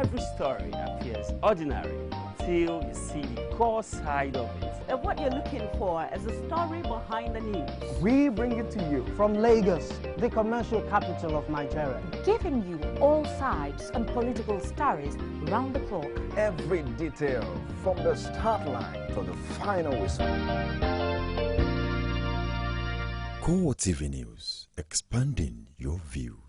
every story appears ordinary till you see the core side of it. And what you're looking for is the story behind the news. We bring it to you from Lagos, the commercial capital of Nigeria. Giving you all sides and political stories round the clock. Every detail from the start line to the final whistle. CoreTV News, expanding your view.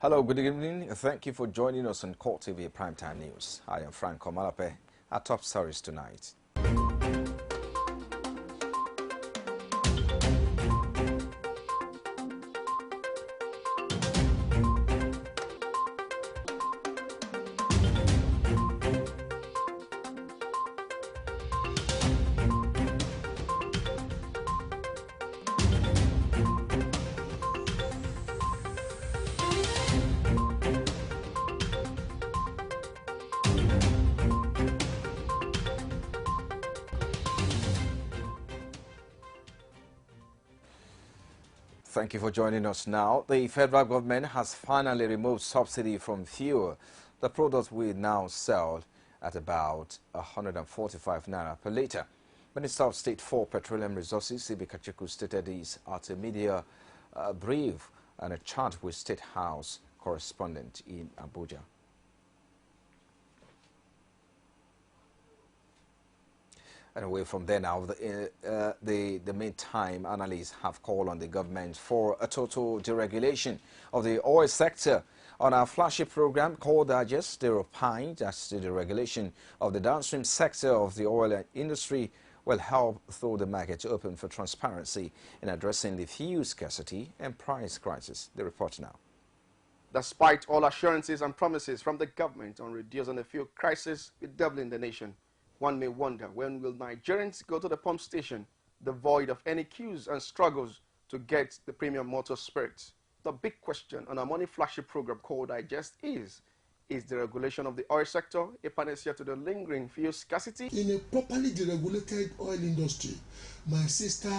Hello, good evening. Thank you for joining us on CoreTV Primetime News. I am Frank Omalape. Our top stories tonight. Thank you for joining us now. The federal government has finally removed subsidy from fuel. The product will now sell at about 145 naira per litre. Minister of State for Petroleum Resources, Sibi Kachiku, stated this at a media brief and a chat with State House correspondent in Abuja. And away from there now, the meantime, analysts have called on the government for a total deregulation of the oil sector. On our flagship program called Digest, they opine that the deregulation of the downstream sector of the oil industry will help throw the market open for transparency in addressing the fuel scarcity and price crisis. The report now. Despite all assurances and promises from the government on reducing the fuel crisis with doubling the nation, one may wonder, when will Nigerians go to the pump station devoid of any queues and struggles to get the premium motor spirits? The big question on our money flagship program called Digest is the regulation of the oil sector a panacea to the lingering fuel scarcity? In a properly deregulated oil industry, my sister,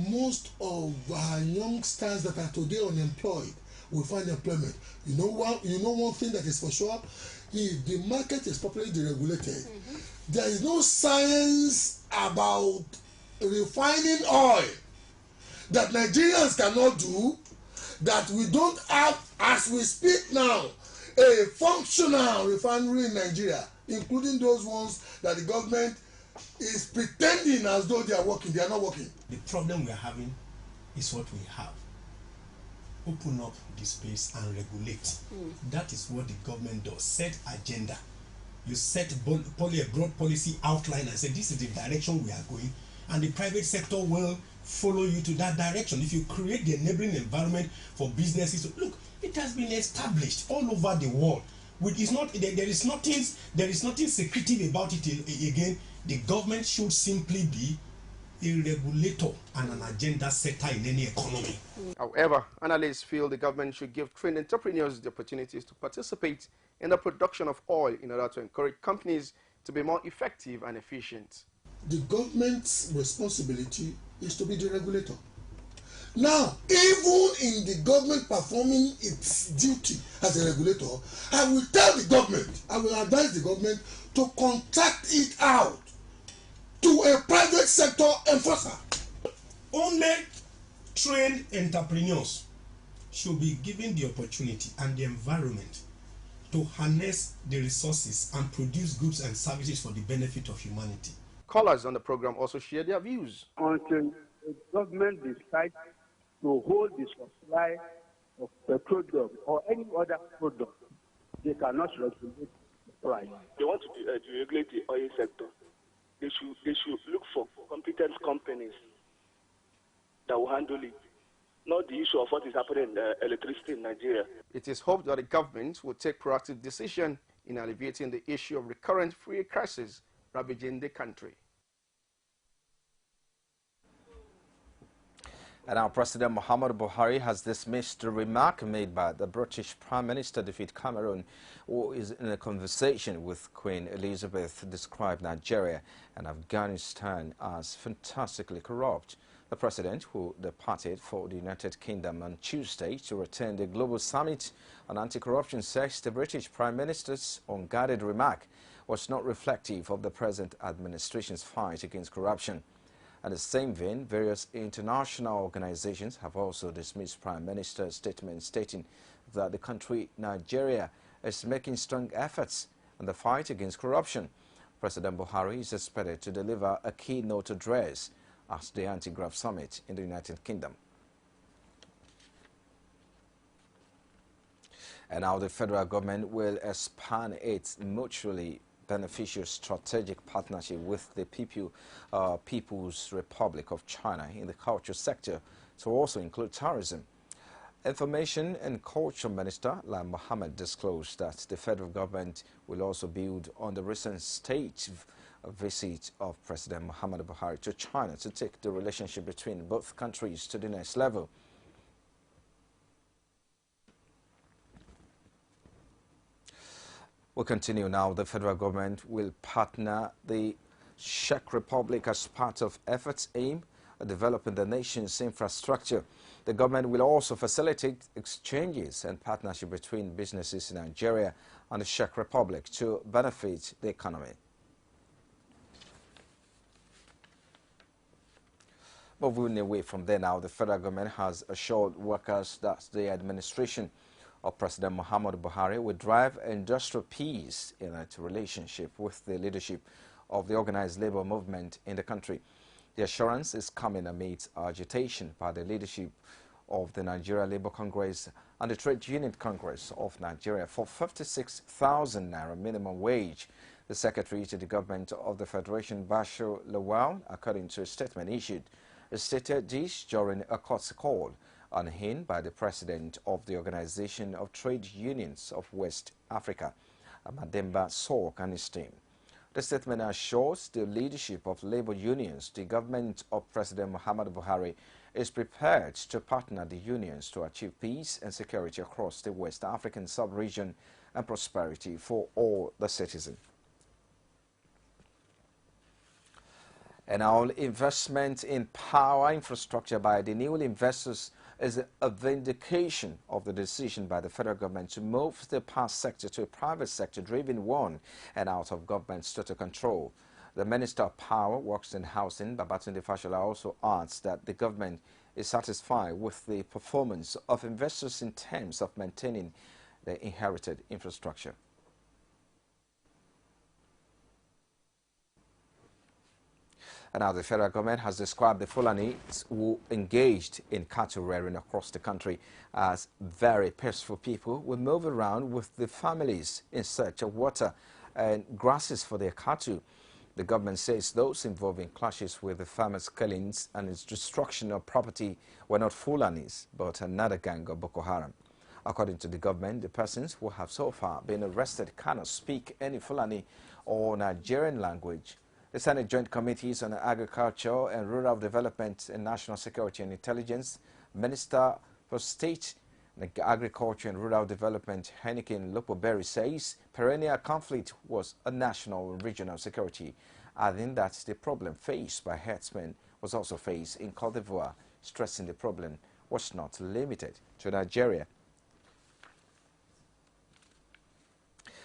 most of our youngsters that are today unemployed will find employment. You know one thing that is for sure, if the market is properly deregulated, there is no science about refining oil that Nigerians cannot do, that we don't have, as we speak now, a functional refinery in Nigeria, including those ones that the government is pretending as though they are working. They are not working. The problem we are having is what we have. Open up the space and regulate. That is what the government does. Set agenda. You set a broad policy outline and say this is the direction we are going, and the private sector will follow you to that direction. If you create the enabling environment for businesses, look, it has been established all over the world. There is nothing secretive about it. Again, the government should simply be a regulator and an agenda setter in any economy. However, analysts feel the government should give trained entrepreneurs the opportunities to participate in the production of oil in order to encourage companies to be more effective and efficient. The government's responsibility is to be the regulator. Now, even in the government performing its duty as a regulator, I will tell the government, I will advise the government to contract it out to a private sector enforcer. Only trained entrepreneurs should be given the opportunity and the environment to harness the resources and produce goods and services for the benefit of humanity. Callers on the program also share their views. Until the government decides to hold the supply of petroleum or any other product, they cannot regulate the price. They want to deregulate the oil sector. They should look for competent companies that will handle it, not the issue of what is happening in electricity in Nigeria. It is hoped that the government will take proactive decision in alleviating the issue of recurrent fuel crisis ravaging the country. And now President Muhammadu Buhari has dismissed the remark made by the British Prime Minister David Cameron, who is in a conversation with Queen Elizabeth, described Nigeria and Afghanistan as fantastically corrupt. The president, who departed for the United Kingdom on Tuesday to attend the Global Summit on Anti-Corruption, says the British Prime Minister's unguarded remark was not reflective of the present administration's fight against corruption. In the same vein, various international organizations have also dismissed Prime Minister's statement stating that the country, Nigeria, is making strong efforts in the fight against corruption. President Buhari is expected to deliver a keynote address at the Anti-Graft Summit in the United Kingdom. And now the federal government will expand its mutually beneficial strategic partnership with the People's Republic of China in the culture sector to also include tourism. Information and Culture Minister Lai Mohammed disclosed that the federal government will also build on the recent state visit of President Muhammadu Buhari to China to take the relationship between both countries to the next level. We'll continue now. The federal government will partner the Czech Republic as part of efforts aimed at developing the nation's infrastructure. The government will also facilitate exchanges and partnership between businesses in Nigeria and the Czech Republic to benefit the economy. Moving away from there now, the federal government has assured workers that the administration of President Muhammadu Buhari will drive industrial peace in its relationship with the leadership of the organized labor movement in the country. The assurance is coming amidst agitation by the leadership of the Nigeria Labour Congress and the Trade Union Congress of Nigeria for 56,000 naira minimum wage. The secretary to the government of the Federation, Bashir Lawal, according to a statement issued, stated this during a court call on him by the president of the Organization of Trade Unions of West Africa, Mademba Sok, and his team. The statement assures the leadership of labor unions the government of President Muhammadu Buhari is prepared to partner the unions to achieve peace and security across the West African sub-region and prosperity for all the citizens. And our investment in power infrastructure by the new investors is a vindication of the decision by the federal government to move the power sector to a private sector-driven one and out of government's total control. The Minister of Power, Works and Housing, Babatunde Fashola, also adds that the government is satisfied with the performance of investors in terms of maintaining the inherited infrastructure. And now the federal government has described the Fulanis who engaged in cattle rearing across the country as very peaceful people who move around with the families in search of water and grasses for their cattle. The government says those involved in clashes with the farmers' killings and its destruction of property were not Fulanis, but another gang of Boko Haram. According to the government, the persons who have so far been arrested cannot speak any Fulani or Nigerian language. The Senate Joint Committees on Agriculture and Rural Development and National Security and Intelligence, Minister for State, Agriculture and Rural Development, Henikin Lopoberry, says perennial conflict was a national and regional security, adding that the problem faced by herdsmen was also faced in Cote d'Ivoire, stressing the problem was not limited to Nigeria.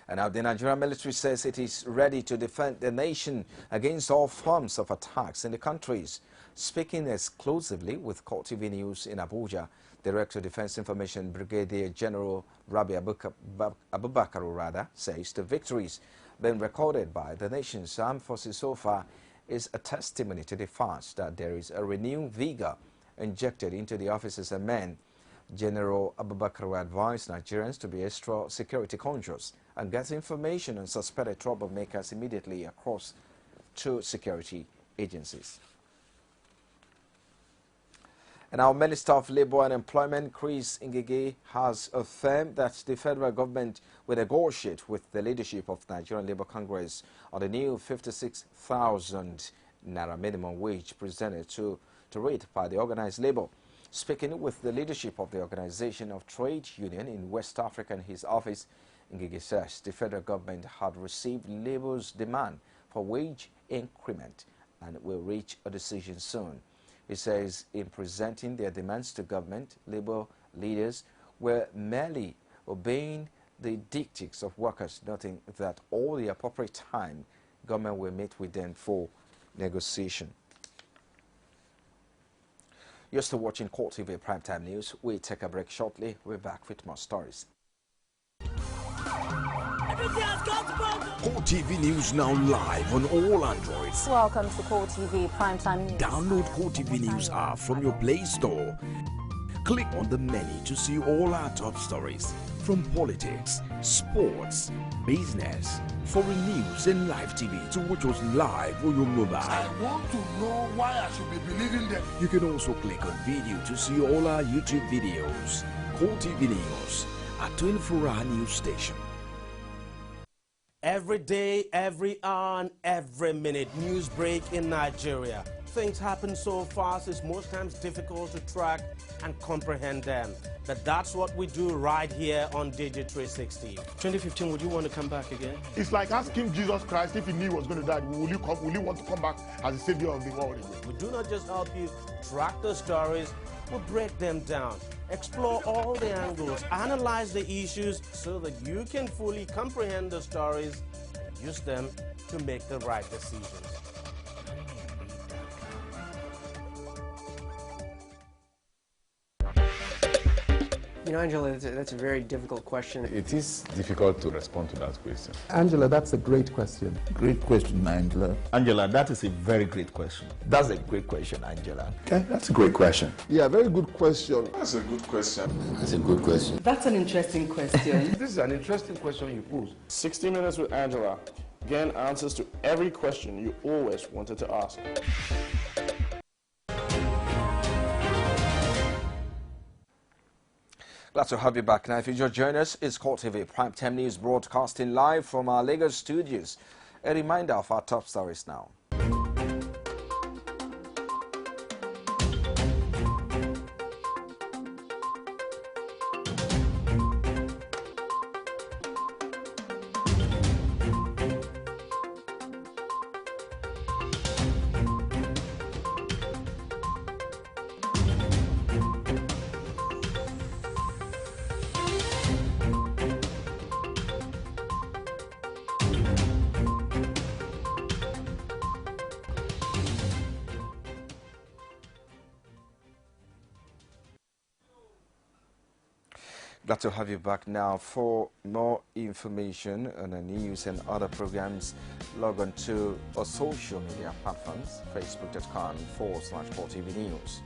And now the Nigerian military says it is ready to defend the nation against all forms of attacks in the countries. Speaking exclusively with CoreTV News in Abuja, Director of Defense Information Brigadier General Rabi Abubakar says the victories been recorded by the nation's armed forces so far is a testimony to the fact that there is a renewed vigor injected into the officers and men. General Abubakar advised Nigerians to be extra security conscious and get information on suspected troublemakers immediately across to security agencies. And our Minister of Labour and Employment, Chris Ngige, has affirmed that the federal government will negotiate with the leadership of Nigerian Labour Congress on the new 56,000 naira minimum wage presented to rate by the organized labour. Speaking with the leadership of the Organization of Trade Union in West Africa in his office in Gigi says the federal government had received labor's demand for wage increment and will reach a decision soon. He says in presenting their demands to government, labor leaders were merely obeying the dictates of workers, noting that all the appropriate time government will meet with them for negotiation. You're still watching CoreTV Primetime News. We take a break shortly. We're back with more stories. CoreTV News now live on all Androids. Welcome to CoreTV Primetime News. Download CoreTV News app from your Play Store. Click on the menu to see all our top stories from politics, sports, business, foreign news and live TV to watch us live on your mobile. I want to know why I should be believing them. You can also click on video to see all our YouTube videos. CoreTV News, a 24-hour news station. Every day, every hour, and every minute, news break in Nigeria. Things happen so fast, it's most times difficult to track and comprehend them. But that's what we do right here on Digit 360. 2015, would you want to come back again? It's like asking Jesus Christ if he knew he was going to die, will you want to come back as the savior of the world again? We do not just help you track the stories, we break them down, explore all the angles, analyze the issues so that you can fully comprehend the stories and use them to make the right decisions. You know, Angela, that's a very difficult question. It is difficult to respond to that question. Angela, that's a great question. Great question, Angela. Angela, that is a very great question. That's a great question, Angela. Okay, that's a great question. Yeah, very good question. That's a good question. That's a good question. That's an interesting question. This is an interesting question you pose. 60 Minutes with Angela. Again, answers to every question you always wanted to ask. Glad to have you back. Now, if you just join us, it's CoreTV Primetime News broadcasting live from our Lagos studios. A reminder of our top stories now. Glad to have you back now. For more information on the news and other programs, log on to our social media platforms, facebook.com/CoreTV News.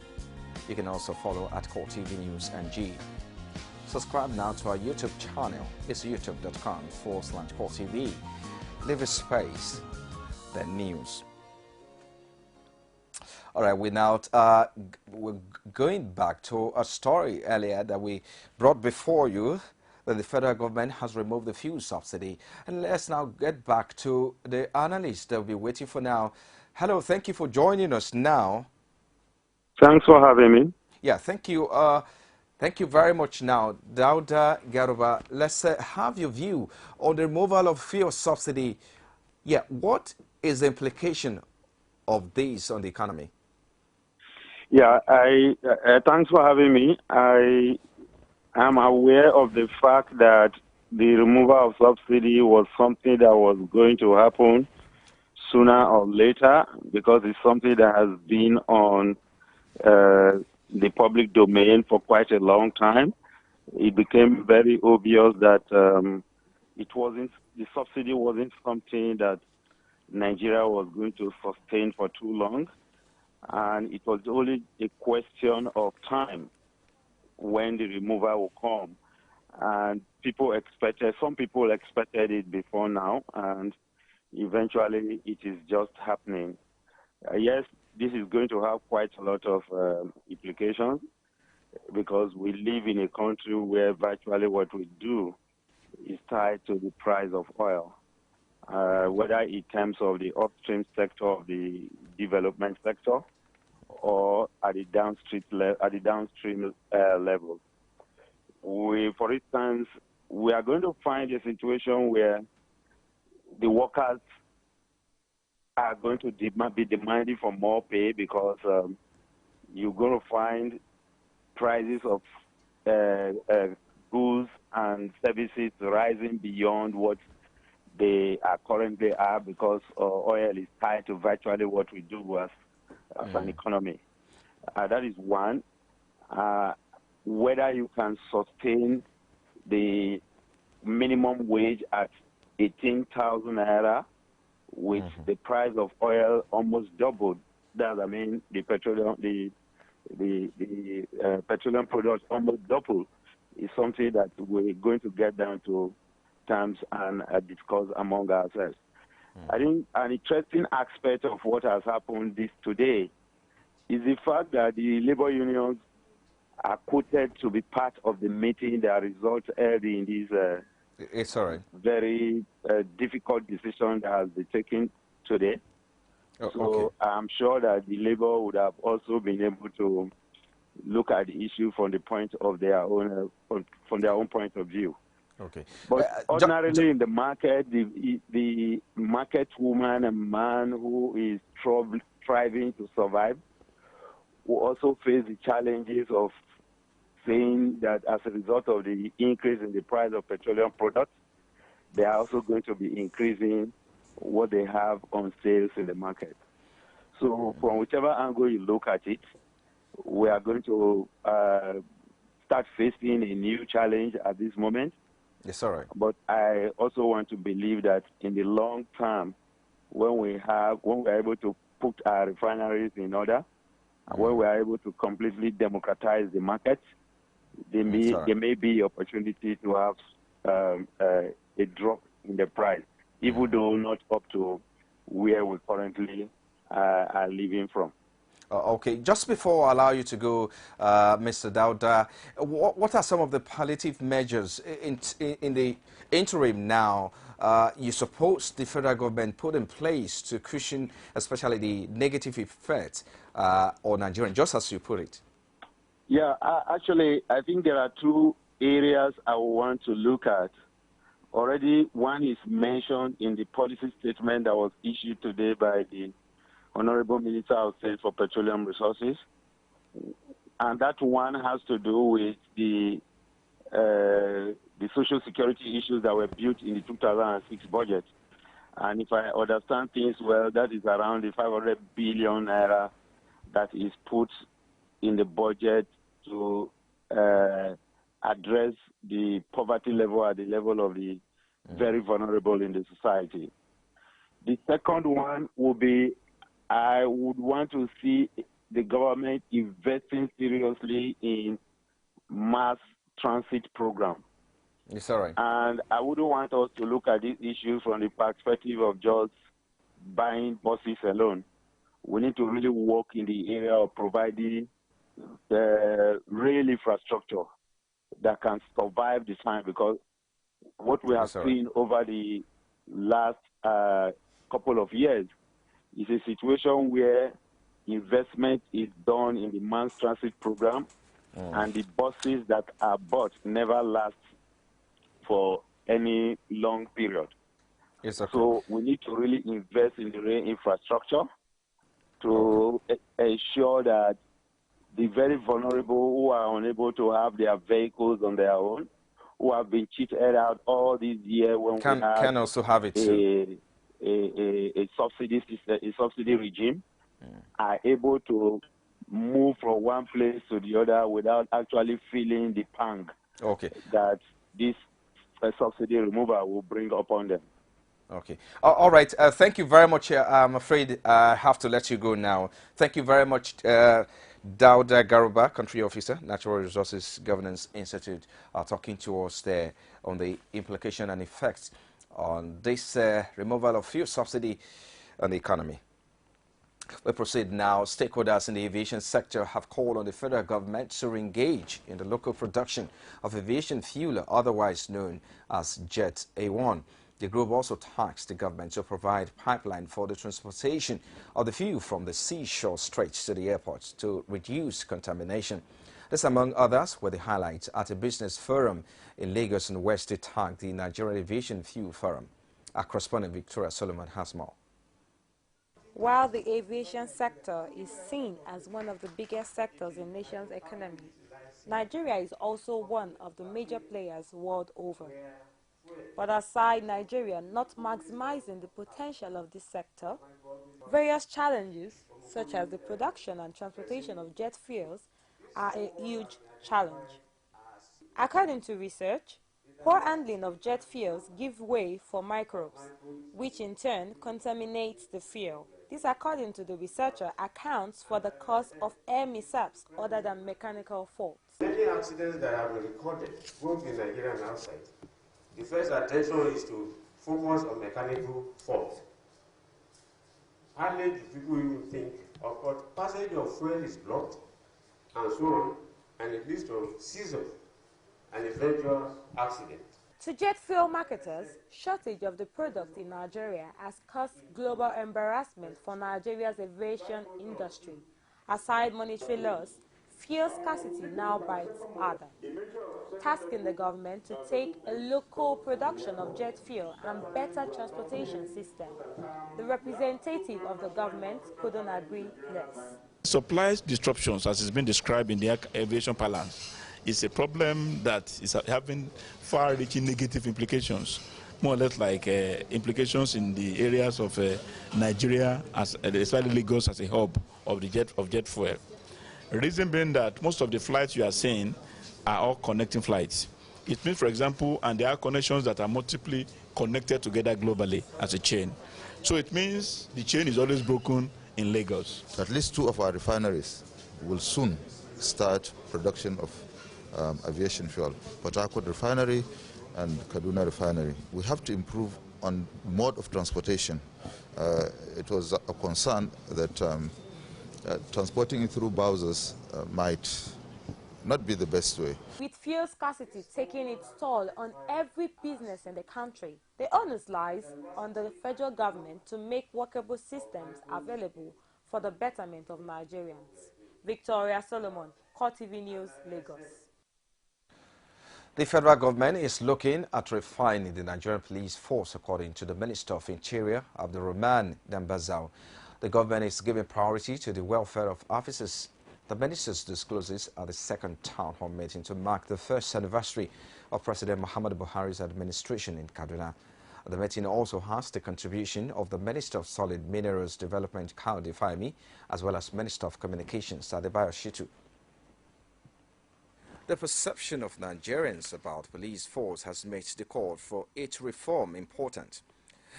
You can also follow at CoreTV News NG. Subscribe now to our YouTube channel. It's youtube.com/CoreTV. Leave a space, then news. All right, we're going back to a story earlier that we brought before you, that the federal government has removed the fuel subsidy. And let's now get back to the analyst that will be waiting for now. Hello, thank you for joining us now. Thanks for having me. Yeah, thank you. Thank you very much now. Dauda Garuba, let's have your view on the removal of fuel subsidy. Yeah, what is the implication of this on the economy? Yeah, thanks for having me. I am aware of the fact that the removal of subsidy was something that was going to happen sooner or later, because it's something that has been on the public domain for quite a long time. It became very obvious that the subsidy wasn't something that Nigeria was going to sustain for too long. And it was only a question of time when the removal will come. And some people expected it before now, and eventually it is just happening. Yes, this is going to have quite a lot of implications, because we live in a country where virtually what we do is tied to the price of oil, whether in terms of the upstream sector of the development sector, or at the downstream level. For instance, we are going to find a situation where the workers are going to be demanding for more pay because you're going to find prices of goods and services rising beyond what they are currently are because oil is tied to virtually what we do as an economy. That is one. Whether you can sustain the minimum wage at 18,000 naira with the price of oil almost doubled. That, I mean, the petroleum products almost doubled is something that we're going to get down to terms and discuss among ourselves. I think an interesting aspect of what has happened today is the fact that the labor unions are quoted to be part of the meeting that resulted in this very difficult decision that has been taken today. So I'm sure that the labor would have also been able to look at the issue from the point of their own point of view. Okay. But ordinarily in the market, the market woman and man who is striving to survive will also face the challenges of saying that as a result of the increase in the price of petroleum products, they are also going to be increasing what they have on sales in the market. So from whichever angle you look at it, we are going to start facing a new challenge at this moment. Yes, all right. But I also want to believe that in the long term, when we are able to put our refineries in order, when we are able to completely democratize the market, there may be opportunity to have a drop in the price, even though not up to where we currently are living from. Okay, just before I allow you to go, Mr. Dauda, what are some of the palliative measures in the interim now you suppose the federal government put in place to cushion especially the negative effects on Nigerians, just as you put it? Yeah, actually, I think there are two areas I want to look at. Already, one is mentioned in the policy statement that was issued today by the Honorable Minister of State for Petroleum Resources. And that one has to do with the social security issues that were built in the 2006 budget. And if I understand things well, that is around the 500 billion naira that is put in the budget to address the poverty level at the level of the very vulnerable in the society. The second one will be, I would want to see the government investing seriously in mass transit program. Yes, all right. And I wouldn't want us to look at this issue from the perspective of just buying buses alone. We need to really work in the area of providing rail infrastructure that can survive the time, because what we have seen over the last couple of years is a situation where investment is done in the mass transit program and the buses that are bought never last for any long period. Yes, so we need to really invest in the rail infrastructure to ensure that the very vulnerable who are unable to have their vehicles on their own, who have been cheated out all these years when we can also have it too. A subsidy regime, are able to move from one place to the other without actually feeling the pang that this subsidy removal will bring upon them. Okay. All right. Thank you very much. I'm afraid I have to let you go now. Thank you very much, Dauda Garuba, Country Officer, Natural Resources Governance Institute, talking to us there on the implication and effects on this removal of fuel subsidy on the economy. We proceed now. Stakeholders in the aviation sector have called on the federal government to engage in the local production of aviation fuel, otherwise known as Jet A1. The group also tasked the government to provide pipeline for the transportation of the fuel from the seashore stretch to the airport to reduce contamination. This, among others, were the highlights at a business forum in Lagos and West to tag the Nigerian Aviation Fuel Forum. Our correspondent Victoria Solomon has more. While the aviation sector is seen as one of the biggest sectors in the nation's economy, Nigeria is also one of the major players world over. But aside Nigeria not maximizing the potential of this sector, various challenges, such as the production and transportation of jet fuels, are a huge challenge. According to research, poor handling of jet fuels give way for microbes, which in turn contaminates the fuel. This, according to the researcher, accounts for the cause of air mishaps other than mechanical faults. Many accidents that have been recorded, both in Nigeria and outside, the first attention is to focus on mechanical fault. Hardly do people even think of what passage of fuel is blocked, and so on, and it leads to seizure and eventual accident. To jet fuel marketers, shortage of the product in Nigeria has caused global embarrassment for Nigeria's aviation industry. Aside monetary loss, fuel scarcity now bites harder, tasking the government to take a local production of jet fuel and better transportation system. The representative of the government couldn't agree less. Supply disruptions, as it's been described in the aviation parlance, is a problem that is having far-reaching negative implications, more or less like implications in the areas of Nigeria, especially Lagos as a hub of jet fuel. The reason being that most of the flights you are seeing are all connecting flights. It means, for example, and there are connections that are multiply connected together globally as a chain. So it means the chain is always broken in Lagos. At least 2 of our refineries will soon start production of aviation fuel. Port Harcourt Refinery and Kaduna Refinery. We have to improve on mode of transportation. It was a concern that transporting it through Bowsers might not be the best way. With fuel scarcity taking its toll on every business in the country, the onus lies on the federal government to make workable systems available for the betterment of Nigerians. Victoria Solomon, CoreTV News, Lagos. The federal government is looking at refining the Nigerian police force, according to the Minister of Interior, Abdulrahman Dambazao. The government is giving priority to the welfare of officers. The minister discloses at the second town hall meeting to mark the first anniversary of President Muhammadu Buhari's administration in Kaduna. The meeting also has the contribution of the Minister of Solid Minerals Development, Kaudi Fahimi, as well as Minister of Communications, Adebayo Shitu. The perception of Nigerians about police force has made the call for its reform important.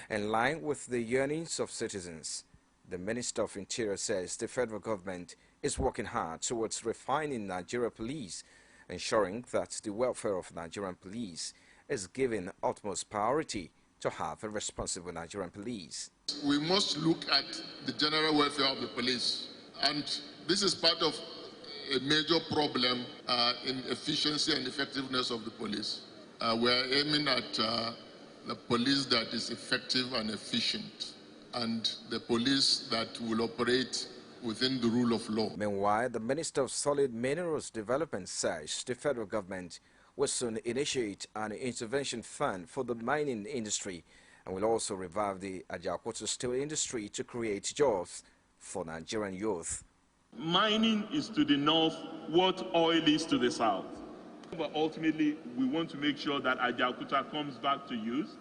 In line with the yearnings of citizens, the Minister of Interior says the federal government is working hard towards refining Nigeria police, ensuring that the welfare of Nigerian police is given utmost priority to have a responsible Nigerian police. We must look at the general welfare of the police, and this is part of a major problem in efficiency and effectiveness of the police. We're aiming at the police that is effective and efficient, and the police that will operate within the rule of law. Meanwhile, the Minister of Solid Minerals Development says the federal government will soon initiate an intervention fund for the mining industry and will also revive the Ajaokuta steel industry to create jobs for Nigerian youth. Mining is to the north what oil is to the south. But ultimately, we want to make sure that Ajaokuta comes back to use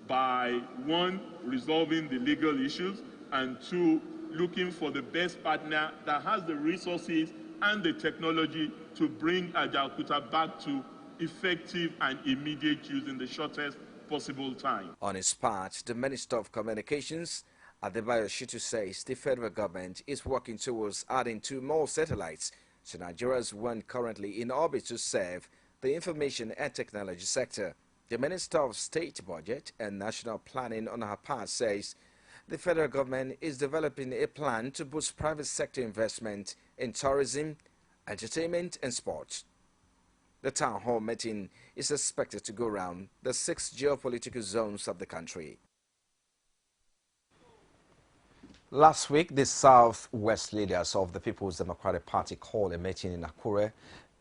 by, 1, resolving the legal issues, and 2, looking for the best partner that has the resources and the technology to bring Ajaokuta back to effective and immediate use in the shortest possible time. On his part, the Minister of Communications, Adebayo Shitu, says the federal government is working towards adding 2 more satellites to Nigeria's one currently in orbit to serve the information and technology sector. The Minister of State Budget and National Planning, on her part, says the federal government is developing a plan to boost private sector investment in tourism, entertainment and sports. The town hall meeting is expected to go around the 6 geopolitical zones of the country. Last week, the Southwest leaders of the People's Democratic Party called a meeting in Akure,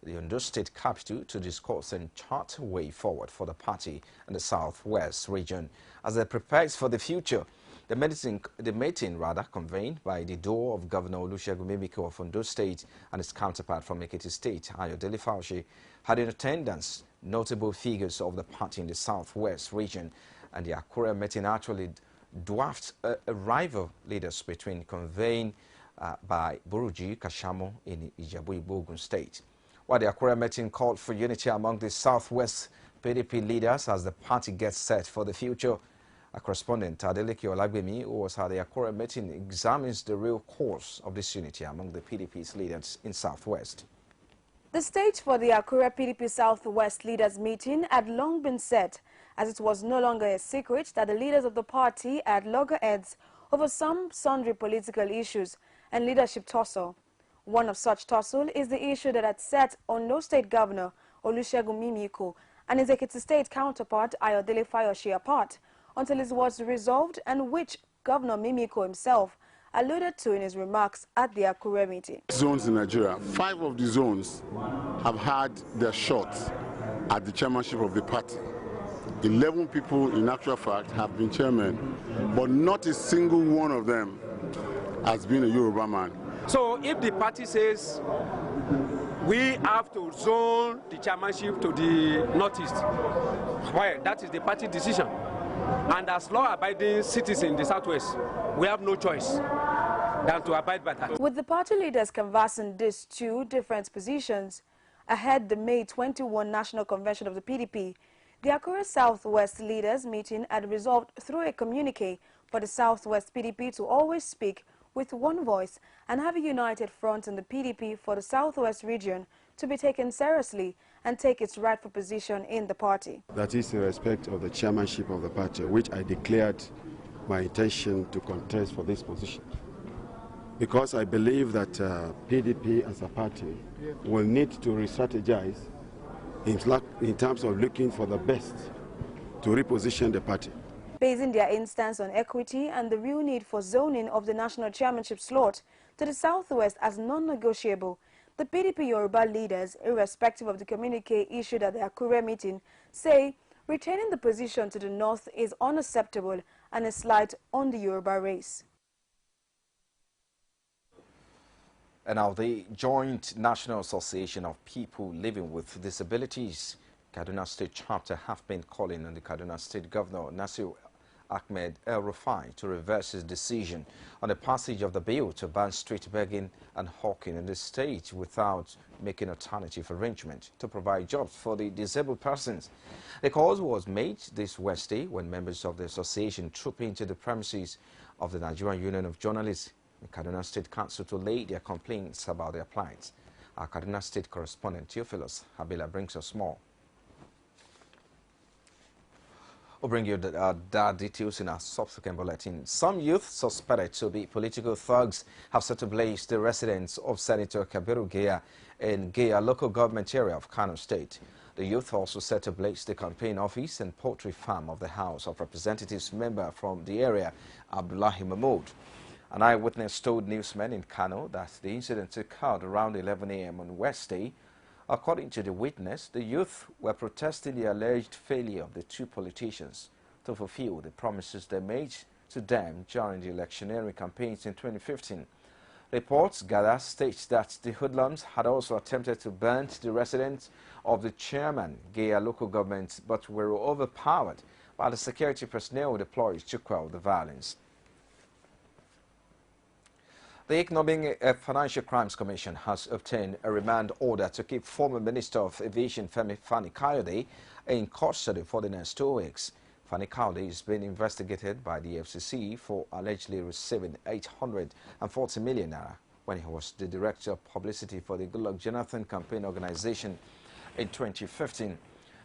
the Ondo State capital, to discuss and chart a way forward for the party in the Southwest region as they prepare for the future. The meeting convened by the door of Governor Olusegun Mimiko of Ondo State and his counterpart from Ekiti State, Ayodele Fauci, had in attendance notable figures of the party in the Southwest region, and the Akure meeting actually dwarfed a rival leaders between convened by Buruji Kashamo in Ijebu-Igbo, Ogun State. While the Akure meeting called for unity among the Southwest PDP leaders as the party gets set for the future, a correspondent, Adeleke Olagbemi, who was at the Akure meeting, examines the real cause of this unity among the PDP's leaders in Southwest. The stage for the Akure PDP Southwest leaders meeting had long been set, as it was no longer a secret that the leaders of the party had loggerheads over some sundry political issues and leadership tussle. One of such tussle is the issue that had set Ondo State Governor Olusegun Mimiko and his Ekiti State counterpart Ayodele Fauci apart, until it was resolved, and which Governor Mimiko himself alluded to in his remarks at the Akure meeting. Zones in Nigeria, 5 of the zones have had their shots at the chairmanship of the party. 11 people, in actual fact, have been chairmen, but not a single one of them has been a Yoruba man. So if the party says we have to zone the chairmanship to the northeast, well, that is the party decision. And as law-abiding citizens in the Southwest, we have no choice than to abide by that. With the party leaders canvassing these two different positions ahead the May 21 National Convention of the PDP, the Akure Southwest leaders meeting had resolved through a communique for the Southwest PDP to always speak with one voice and have a united front in the PDP for the Southwest region to be taken seriously and take its rightful position in the party. That is in respect of the chairmanship of the party, which I declared my intention to contest for this position. Because I believe that PDP as a party will need to re-strategize in terms of looking for the best to reposition the party. Basing their instance on equity and the real need for zoning of the national chairmanship slot to the Southwest as non-negotiable, the PDP Yoruba leaders, irrespective of the communique issued at the Akure meeting, say retaining the position to the north is unacceptable and a slight on the Yoruba race. And now the Joint National Association of People Living with Disabilities, Kaduna State Chapter, have been calling on the Kaduna State Governor Nasir Ahmed El-Rufai to reverse his decision on the passage of the bill to ban street begging and hawking in the state without making alternative arrangement to provide jobs for the disabled persons. The call was made this Wednesday when members of the association trooped into the premises of the Nigerian Union of Journalists in Kaduna State Council to lay their complaints about their plight. Our Kaduna State correspondent Theophilus Habila brings us more. We'll bring you the details in our subsequent bulletin. Some youth suspected to be political thugs have set ablaze the residence of Senator Kabiru Gaya in Gaya local government area of Kano State. The youth also set ablaze the campaign office and poultry farm of the House of Representatives member from the area, Abdullahi Mahmood. An eyewitness told newsmen in Kano that the incident occurred around 11 a.m. on Wednesday. According to the witness, the youth were protesting the alleged failure of the two politicians to fulfill the promises they made to them during the electioneering campaigns in 2015. Reports gathered state that the hoodlums had also attempted to burn the residence of the chairman, Gaya local government, but were overpowered by the security personnel deployed to quell the violence. The Economic and Financial Crimes Commission has obtained a remand order to keep former Minister of Aviation Fani Kayode in custody for the next 2 weeks. Fani Kayode is being investigated by the FCC for allegedly receiving 840 million naira when he was the Director of Publicity for the Goodluck Jonathan campaign organization in 2015.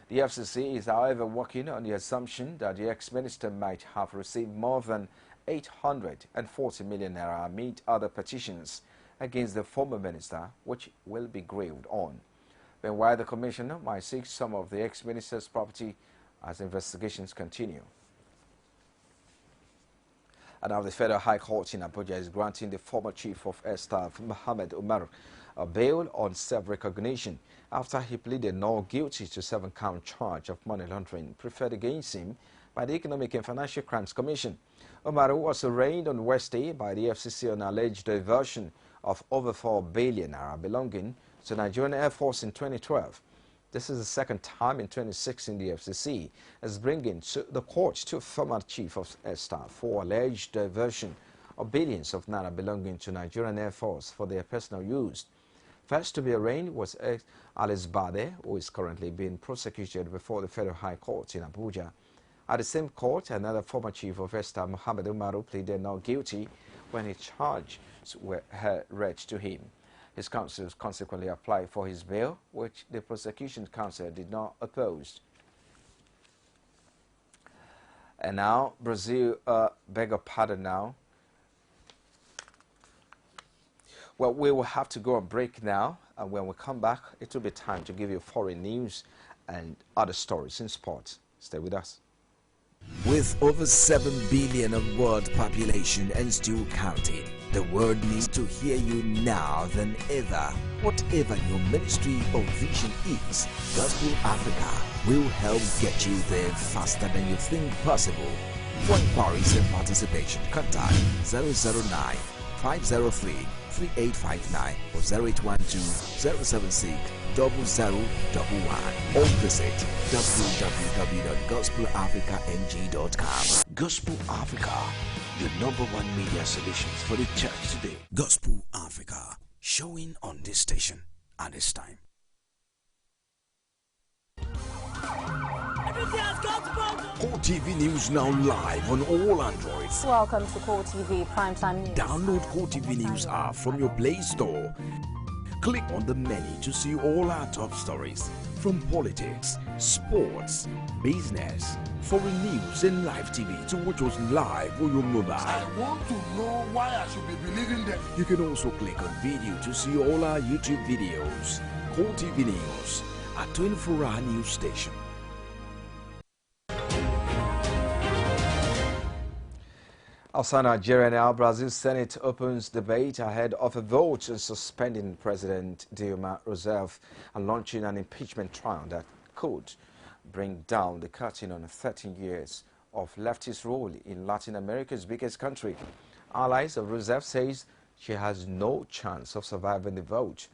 The FCC is, however, working on the assumption that the ex-minister might have received more than 840 million naira amid other petitions against the former minister, which will be graved on. Meanwhile, the commissioner might seek some of the ex-minister's property as investigations continue. And now the Federal High Court in Abuja is granting the former Chief of Air Staff, Mohammed Umar, a bail on self-recognition after he pleaded not guilty to 7-count charge of money laundering preferred against him by the Economic and Financial Crimes Commission. Umar was arraigned on Wednesday by the FCC on alleged diversion of over 4 billion naira belonging to the Nigerian Air Force in 2012. This is the second time in 2016 the FCC is bringing to the court two former Chief of Air Staff for alleged diversion of billions of naira belonging to Nigerian Air Force for their personal use. First to be arraigned was Alice Bade, who is currently being prosecuted before the Federal High Court in Abuja. At the same court, another former Chief of Air Staff, Mohammed Umaru, pleaded not guilty when his charges were read to him. His counsel consequently applied for his bail, which the prosecution counsel did not oppose. And now, Brazil, beg your pardon now. Well, we will have to go on break now, and when we come back, it will be time to give you foreign news and other stories in sports. Stay with us. With over 7 billion of world population and still counting, the world needs to hear you now than ever. Whatever your ministry or vision is, Gospel Africa will help get you there faster than you think possible. For inquiries and participation, contact 009 503 3859 or 0812-076-0011 or visit www.gospelafricang.com. Gospel Africa, your #1 media solutions for the church today. Gospel Africa, showing on this station at this time. CoreTV News now live on all Androids. Welcome to CoreTV Primetime News. Download CoreTV News app from your Play Store. Click on the menu to see all our top stories from politics, sports, business, foreign news and live TV to watch us live on your mobile. I want to know why I should be believing them. You can also click on video to see all our YouTube videos. CoreTV News, a 24-hour news station. Outside Nigeria now, Brazil's Senate opens debate ahead of a vote on suspending President Dilma Rousseff and launching an impeachment trial that could bring down the curtain on 13 years of leftist rule in Latin America's biggest country. Allies of Rousseff says she has no chance of surviving the vote.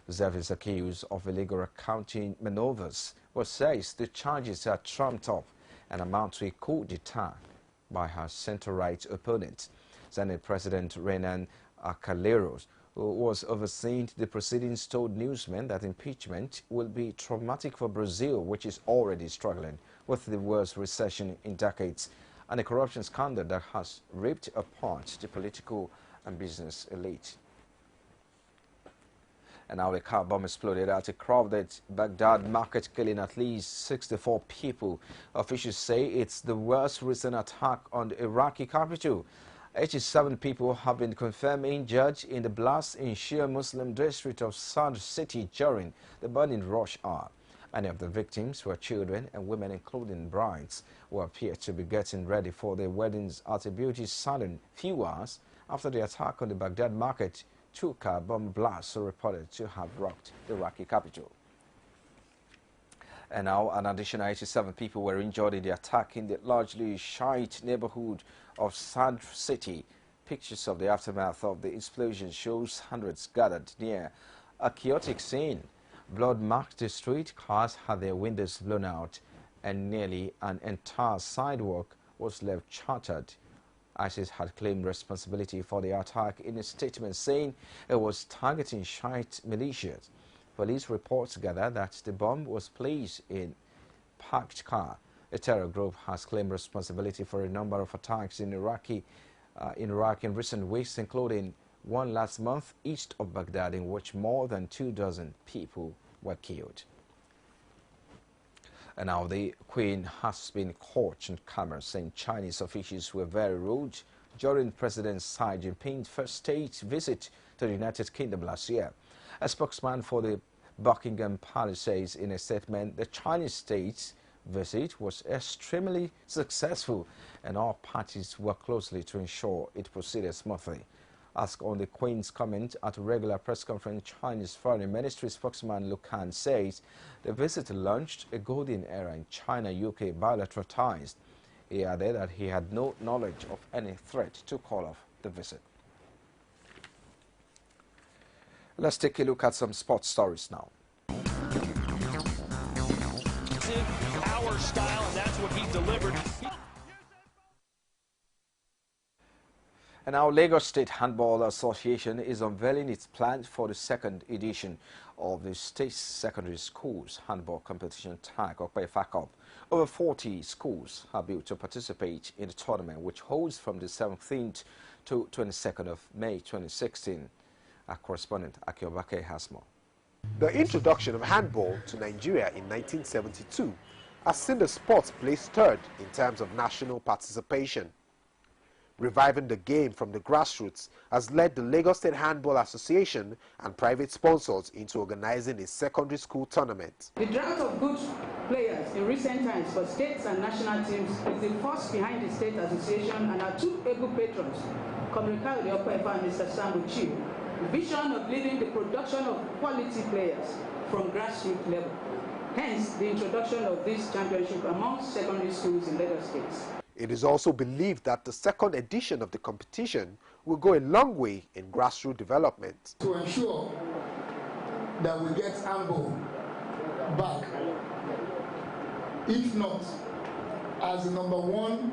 Rousseff is accused of illegal accounting maneuvers, but says the charges are trumped up and amount to a coup d'etat by her center-right opponent. Senate President Renan Calheiros, who was overseeing the proceedings, told newsmen that impeachment will be traumatic for Brazil, which is already struggling with the worst recession in decades and a corruption scandal that has ripped apart the political and business elite. And now a car bomb exploded at a crowded Baghdad market, killing at least 64 people. Officials say it's the worst recent attack on the Iraqi capital. 87 people have been confirmed injured in the blast in Shia Muslim district of Sadr City during the burning rush hour. Many of the victims were children and women, including brides, who appear to be getting ready for their weddings at a beauty salon few hours after the attack on the Baghdad market. Two car bomb blasts are reported to have rocked the Iraqi capital. And now an additional 87 people were injured in the attack in the largely Shiite neighborhood of Sadr City. Pictures of the aftermath of the explosion shows hundreds gathered near a chaotic scene. Blood marked the street, cars had their windows blown out, and nearly an entire sidewalk was left shattered. ISIS had claimed responsibility for the attack in a statement, saying it was targeting Shiite militias. Police reports gather that the bomb was placed in a parked car. A terror group has claimed responsibility for a number of attacks in Iraq in recent weeks, including one last month east of Baghdad, in which more than 24 people were killed. And now the Queen has been caught on camera saying Chinese officials were very rude during President Xi Jinping's first state visit to the United Kingdom last year. A spokesman for the Buckingham Palace says in a statement the Chinese state's visit was extremely successful and all parties worked closely to ensure it proceeded smoothly. Asked on the Queen's comment at a regular press conference, Chinese Foreign Ministry spokesman Lu Kan says the visit launched a golden era in China-UK bilateral ties. He added that he had no knowledge of any threat to call off the visit. Let's take a look at some sports stories now. Power style, and that's what he delivered. And now Lagos State Handball Association is unveiling its plans for the second edition of the State Secondary Schools Handball Competition tag Okpefa Cup. Over 40 schools are built to participate in the tournament, which holds from the 17th to 22nd of May 2016. Our correspondent Akiobake has more. The introduction of handball to Nigeria in 1972 has seen the sport place third in terms of national participation. Reviving the game from the grassroots has led the Lagos State Handball Association and private sponsors into organizing a secondary school tournament. The drought of good players in recent times for states and national teams is the force behind the State Association and our two able patrons, Comrade Kayode Okpefa and Mr. Sam Uchiu, the vision of leading the production of quality players from grassroots level. Hence, the introduction of this championship amongst secondary schools in Lagos State. It is also believed that the second edition of the competition will go a long way in grassroots development. To ensure that we get handball back, if not as the #1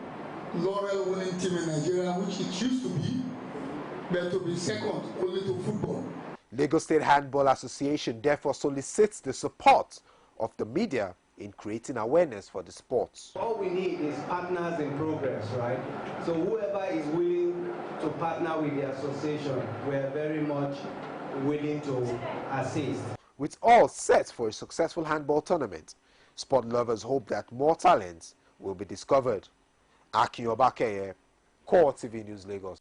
laurel winning team in Nigeria, which it used to be, but to be second only to football. Lagos State Handball Association therefore solicits the support of the media in creating awareness for the sports. All we need is partners in progress, right? So whoever is willing to partner with the association, we are very much willing to assist. With all set for a successful handball tournament, sport lovers hope that more talents will be discovered. Akin Obakeye, CoreTV News, Lagos.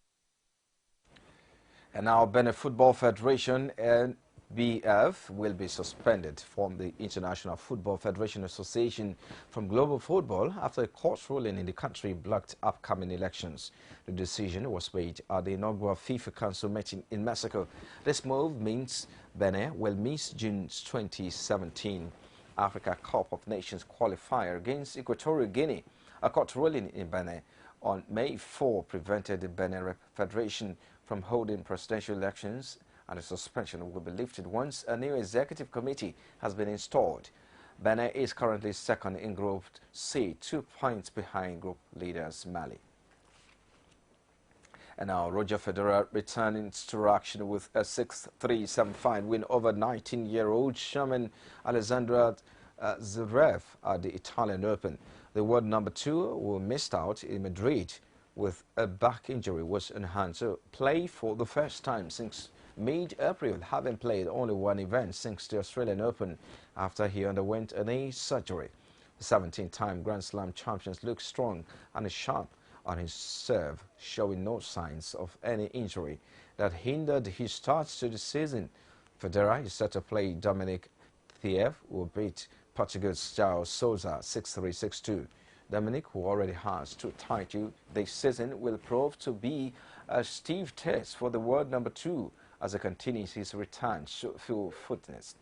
And now Benin Football Federation and BF will be suspended from the International Football Federation Association from global football after a court ruling in the country blocked upcoming elections. The decision was made at the inaugural FIFA Council meeting in Mexico. This move means Benin will miss June's 2017 Africa Cup of Nations qualifier against Equatorial Guinea. A court ruling in Benin on May 4 prevented the Benin Federation from holding presidential elections, and the suspension will be lifted once a new executive committee has been installed. Benin is currently second in Group C, 2 points behind group leaders Mali. And now Roger Federer returning to action with a 6-3-7-5 win over 19-year-old German Alexander Zverev at the Italian Open. The world #2, who missed out in Madrid with a back injury, was on hand to play for the first time since mid-April, having played only one event since the Australian Open after he underwent a knee surgery. The 17-time Grand Slam champion looks strong and is sharp on his serve, showing no signs of any injury that hindered his start to the season. Federer is set to play Dominic Thiem, who beat Portugal's João Sousa 6-3, 6-2. Dominic, who already has 2 titles this season, will prove to be a stiff test for the world #2 as he continues his return to full fitness.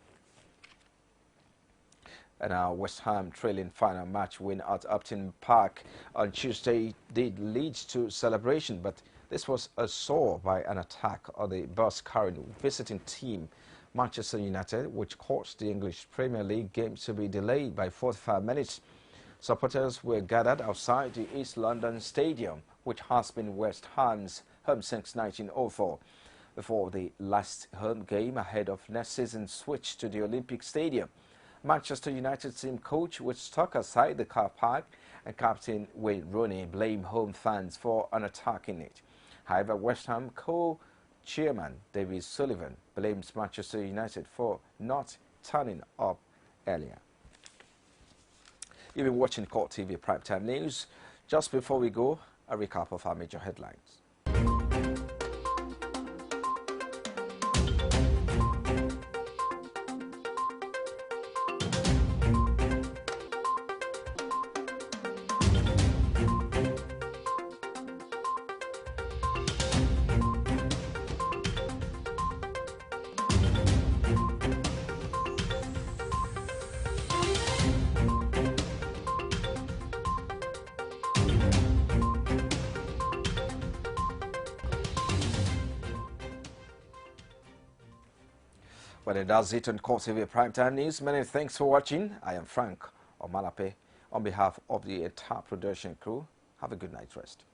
And our West Ham trailing final match win at Upton Park on Tuesday did lead to celebration, but this was a soar by an attack on the bus carrying visiting team Manchester United, which caused the English Premier League game to be delayed by 45 minutes. Supporters were gathered outside the East London Stadium, which has been West Ham's home since 1904. Before the last home game ahead of next season's switch to the Olympic Stadium, Manchester United team coach was stuck outside the car park, and captain Wayne Rooney blamed home fans for an attack in it. However, West Ham co-chairman David Sullivan blames Manchester United for not turning up earlier. You've been watching CoreTV Primetime News. Just before we go, a recap of our major headlines. Well, and that's it on CoreTV Primetime News. Many thanks for watching. I am Frank Omalape. On behalf of the entire production crew, have a good night's rest.